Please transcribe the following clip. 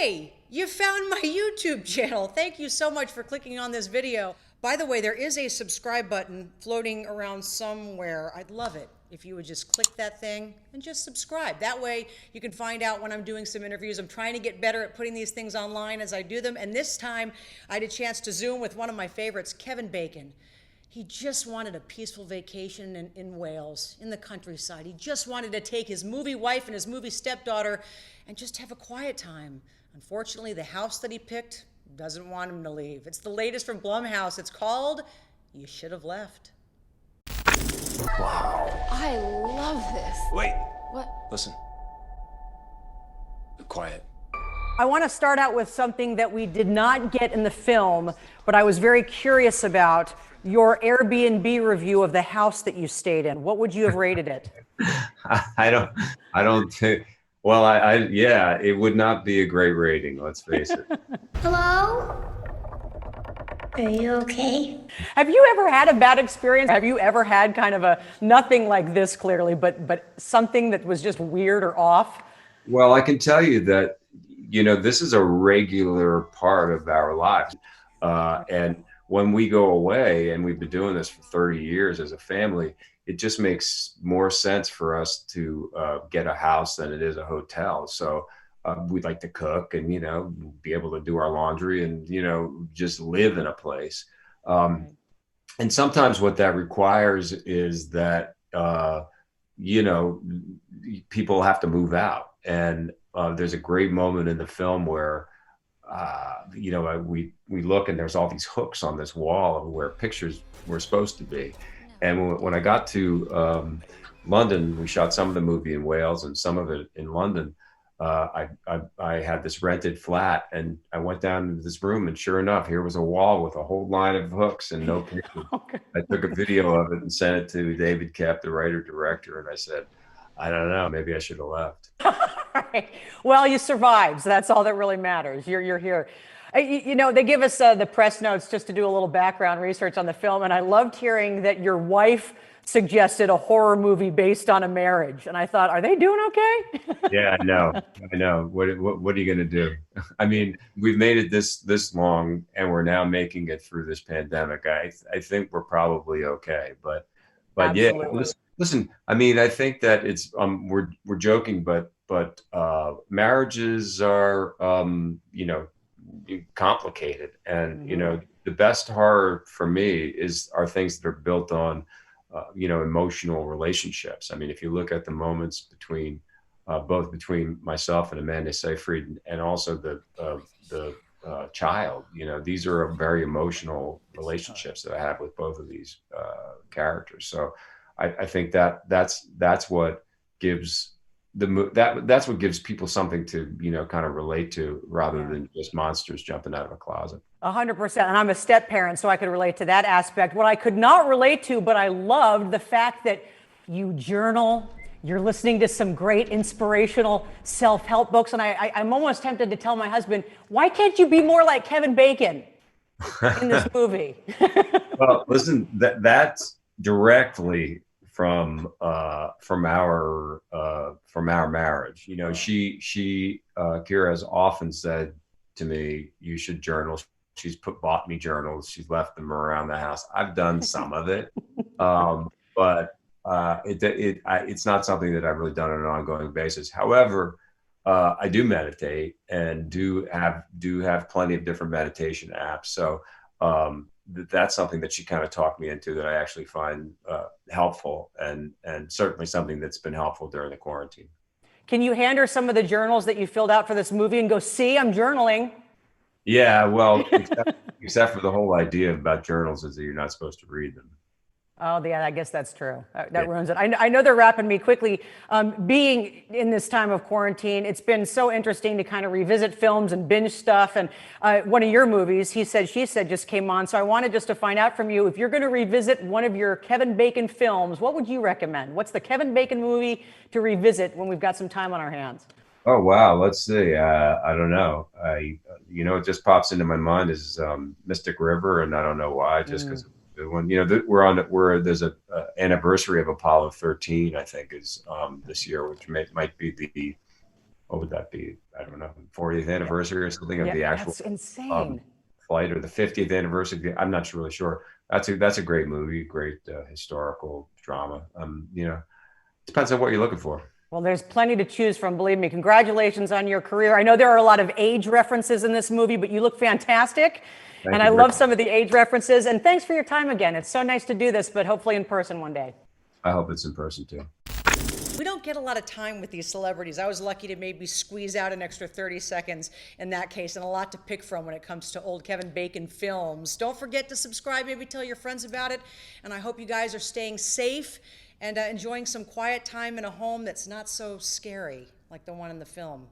Hey, you found my YouTube channel. Thank you so much for clicking on this video. By the way, there is a subscribe button floating around somewhere. I'd love it if you would just click that thing and just subscribe. That way you can find out when I'm doing some interviews. I'm trying to get better at putting these things online as I do them. And this time I had a chance to Zoom with one of my favorites, Kevin Bacon. He just wanted a peaceful vacation in Wales, in the countryside. He just wanted to take his movie wife and his movie stepdaughter and just have a quiet time. Unfortunately, the house that he picked doesn't want him to leave. It's the latest from Blumhouse. It's called You Should Have Left. Wow. I love this. Wait. What? Listen. Be quiet. I want to start out with something that we did not get in the film, but I was very curious about. Your Airbnb review of the house that you stayed in. What would you have rated it? I don't think, well, yeah, it would not be a great rating, let's face it. Hello? Are you okay? Have you ever had a bad experience? Have you ever had kind of a, nothing like this clearly, but something that was just weird or off? Well, I can tell you that, you know, this is a regular part of our lives. And when we go away, and we've been doing this for 30 years as a family, it just makes more sense for us to get a house than it is a hotel. So we'd like to cook and, you know, be able to do our laundry and, you know, just live in a place. And sometimes what that requires is that, you know, people have to move out. And there's a great moment in the film where you know, we look and there's all these hooks on this wall of where pictures were supposed to be. And when I got to London, we shot some of the movie in Wales and some of it in London. I had this rented flat, and I went down into this room, and sure enough, here was a wall with a whole line of hooks and no pictures. Okay. I took a video of it and sent it to David Kep, the writer-director, and I said, I don't know, maybe I should have left. Right. Well, you survived, so that's all that really matters. You're here. You know, they give us the press notes just to do a little background research on the film, and I loved hearing that your wife suggested a horror movie based on a marriage, and I thought, are they doing okay? Yeah, I know. What are you going to do? I mean, we've made it this long, and we're now making it through this pandemic. I think we're probably okay, but Absolutely. Yeah, listen. I mean, I think that it's we're joking, but marriages are you know, complicated, and you know, the best horror for me are things that are built on you know, emotional relationships. I mean, if you look at the moments between both between myself and Amanda Seyfried, and also the child, you know, these are very emotional relationships that I have with both of these characters. So I think that's what gives that's what gives people something to, you know, kind of relate to, rather than just monsters jumping out of a closet. 100%. And I'm a step parent, so I could relate to that aspect. What I could not relate to, but I loved the fact that you journal, you're listening to some great inspirational self-help books. And I'm almost tempted to tell my husband, why can't you be more like Kevin Bacon in this movie? Well, listen, that's directly from our marriage. You know, she Kyra has often said to me, you should journal. She's bought me journals. She's left them around the house. I've done some of it, but it's not something that I've really done on an ongoing basis. However, I do meditate and do have plenty of different meditation apps. So that's something that she kind of talked me into, that I actually find helpful, and certainly something that's been helpful during the quarantine. Can you hand her some of the journals that you filled out for this movie and go, see, I'm journaling? Yeah, well, except for the whole idea about journals is that you're not supposed to read them. Oh, yeah, I guess that's true. That ruins it. I know they're wrapping me quickly. Being in this time of quarantine, it's been so interesting to kind of revisit films and binge stuff. And one of your movies, He Said, She Said, just came on. So I wanted just to find out from you, if you're going to revisit one of your Kevin Bacon films, what would you recommend? What's the Kevin Bacon movie to revisit when we've got some time on our hands? Oh, wow. Let's see. I don't know. You know, it just pops into my mind is Mystic River, and I don't know why, just because when, you know, there's a anniversary of Apollo 13, I think, is this year, which might be the what would that be? I don't know, 40th anniversary or something of the actual That's insane. flight, or the 50th anniversary. I'm not really sure. That's a great movie, great historical drama. You know, depends on what you're looking for. Well, there's plenty to choose from, believe me. Congratulations on your career. I know there are a lot of age references in this movie, but you look fantastic. Thank And you I very love much. some of the age references. And thanks for your time again. It's so nice to do this, but hopefully in person one day. I hope it's in person too. We don't get a lot of time with these celebrities. I was lucky to maybe squeeze out an extra 30 seconds in that case, and a lot to pick from when it comes to old Kevin Bacon films. Don't forget to subscribe, maybe tell your friends about it, and I hope you guys are staying safe and enjoying some quiet time in a home that's not so scary like the one in the film.